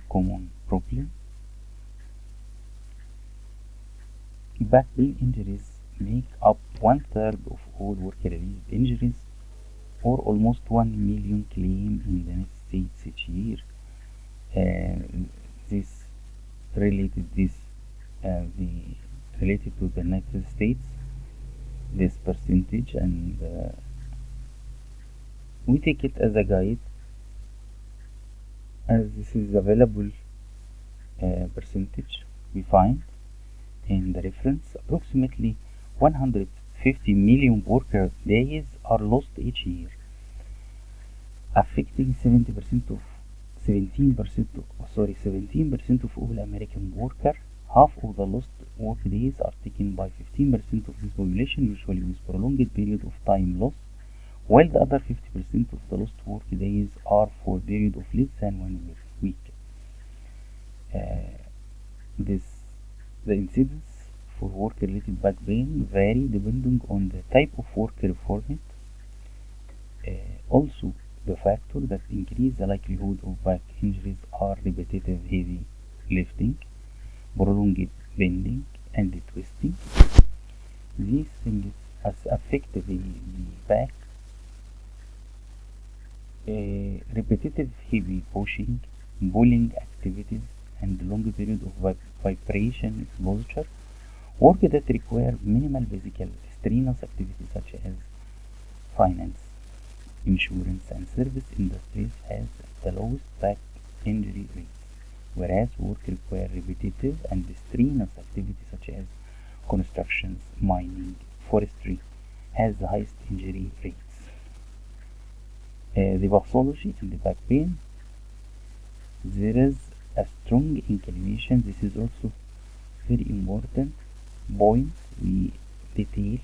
common problem. Back pain injuries make up 1/3 of all work-related injuries, or almost 1 million claims in the United States each year. Uh, this this the related to the United States, this percentage, and we take it as a guide, as this is available percentage we find in the reference. Approximately 150 million worker days are lost each year, affecting 17% of all American workers. Half of the lost work days are taken by 15% of this population, usually with prolonged period of time loss, while the other 50% of the lost work days are for a period of less than 1 week. The incidence for work-related back pain vary depending on the type of work performed. Also, the factors that increase the likelihood of back injuries are repetitive heavy lifting, prolonged bending, and twisting. These things affect the back. Repetitive heavy pushing, pulling activities, and long period of vibration exposure. Work that require minimal physical strenuous activities such as finance, insurance, and service industries has the lowest back injury rates, whereas work require repetitive and strenuous activities such as constructions, mining, forestry has the highest injury rates. The pathology and the back pain. There is a strong inclination. This is also very important point we detail.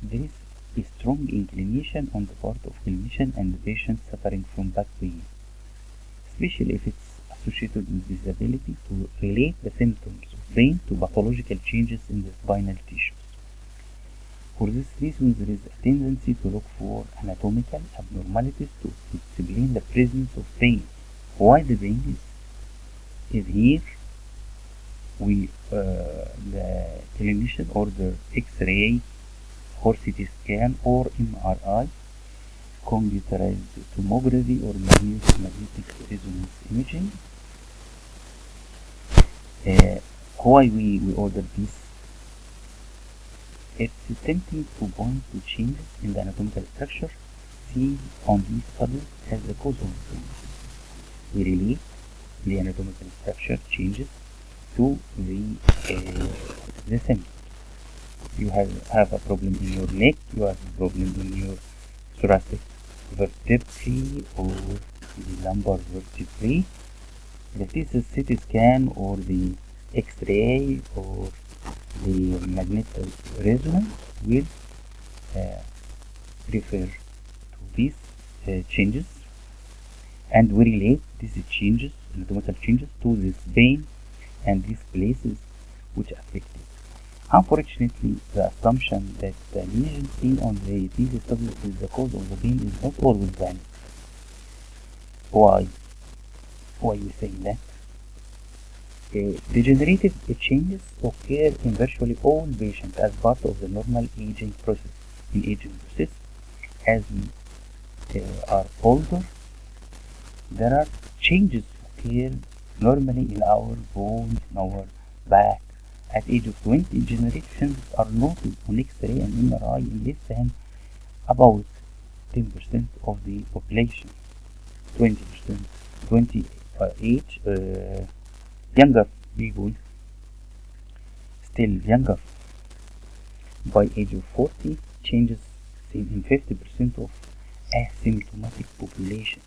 There is a strong inclination on the part of clinician and the patient suffering from back pain, especially if it's associated with disability, to relate the symptoms of pain to pathological changes in the spinal tissues. For this reason, there is a tendency to look for anatomical abnormalities to explain the presence of pain. Why the pain is here? The clinician order X-ray or CT scan or MRI, computerized tomography, or magnetic resonance imaging. Why we order this? It's tempting to point to changes in the anatomical structure seen on these studies as the cause of pain. We relate the anatomical structure changes to the symptoms. You have a problem in your neck, you have a problem in your thoracic vertebrae or the lumbar vertebrae. That is a CT scan or the X-ray or the magnetic resonance will refer to these changes, and we relate these changes, anatomical changes, to this pain and these places which affect it. Unfortunately, the assumption that the lesion seen on the CT study is the cause of the pain is not always valid. Why we say that? Degenerative changes occur in virtually all patients as part of the normal aging process. In aging process, as we are older, there are changes occur normally in our bones, in our back. At age of 20, degenerations are noted on X-ray and MRI in less than about 10% of the population. 20%, 28. Younger people, still younger. By age of 40, changes seen in 50% of asymptomatic population,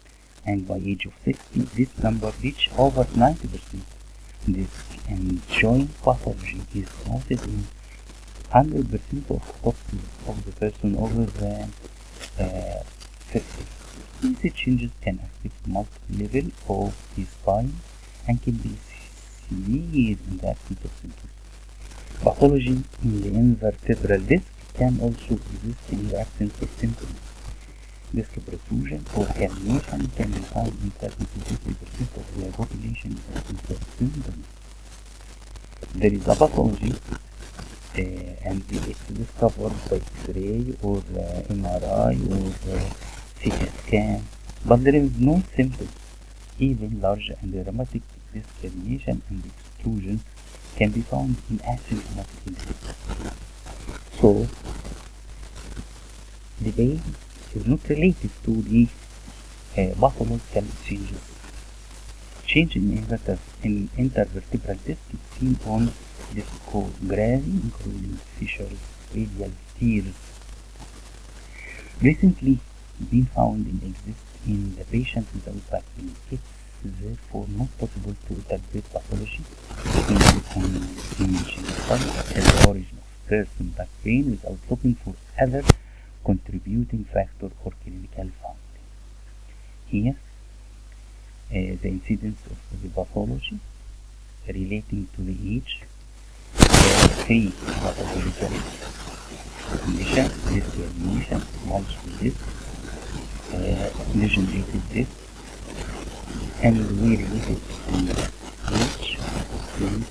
and by age of 60, this number reach over 90%. This and joint pathology is noted in 100% of autopsies of the person older than 50. These changes can affect multiple levels of the spine and can be severe in the absence of symptoms. Pathology in the invertebral disc can also exist in the absence of symptoms. Disk protrusion or herniation can be found in 30 to 50% of the population with the symptoms. There is a pathology and it's discovered by X-ray or MRI or CT scan, but there is no symptoms. Even large and dramatic disc herniation and extrusion can be found in asymptomatic individuals. So, the pain is not related to the pathological changes. Change in intervertebral disc is seen on discography, including fissures, radial tears. Recently been found in in the patient without back pain. It's therefore not possible to interpret pathology on imaging study as the origin of person back pain without looking for other contributing factor or clinical finding. Here, the incidence of the pathology relating to the age, three pathological conditions: disc herniation, multiple disc, degenerative disc, and we related to age 20,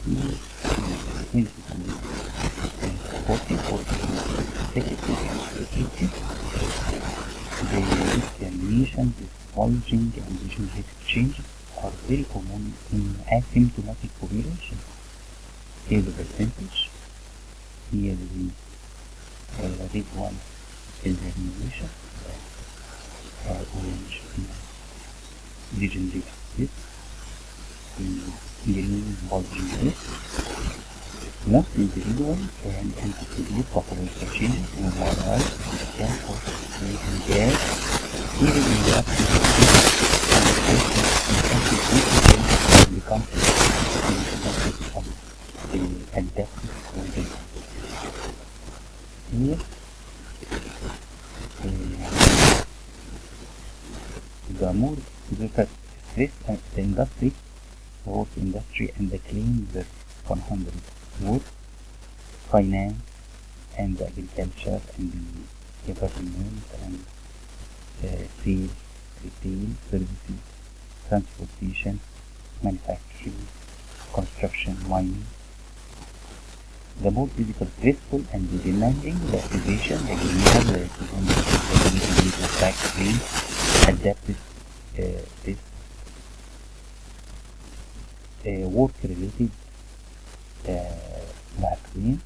40, 60, and 80. The disc herniation, disc bulging, and degenerative changes are very common in asymptomatic population. Here the percentage, here the red one is herniation, orange degenerative disc, green bulging disc. Most individuals can anticipate pathological changes in MRI, scan, or gas, even in the absence of and become adaptive condition. Here, the more difficult stress at the industry, work industry, and the claim that 100 work, finance, and agriculture, and the government, and sales, retail, services, transportation, manufacturing, construction, mining. The more physical, stressful, and demanding the occupation, the greater the economic back pain, adaptive this work-related back pain,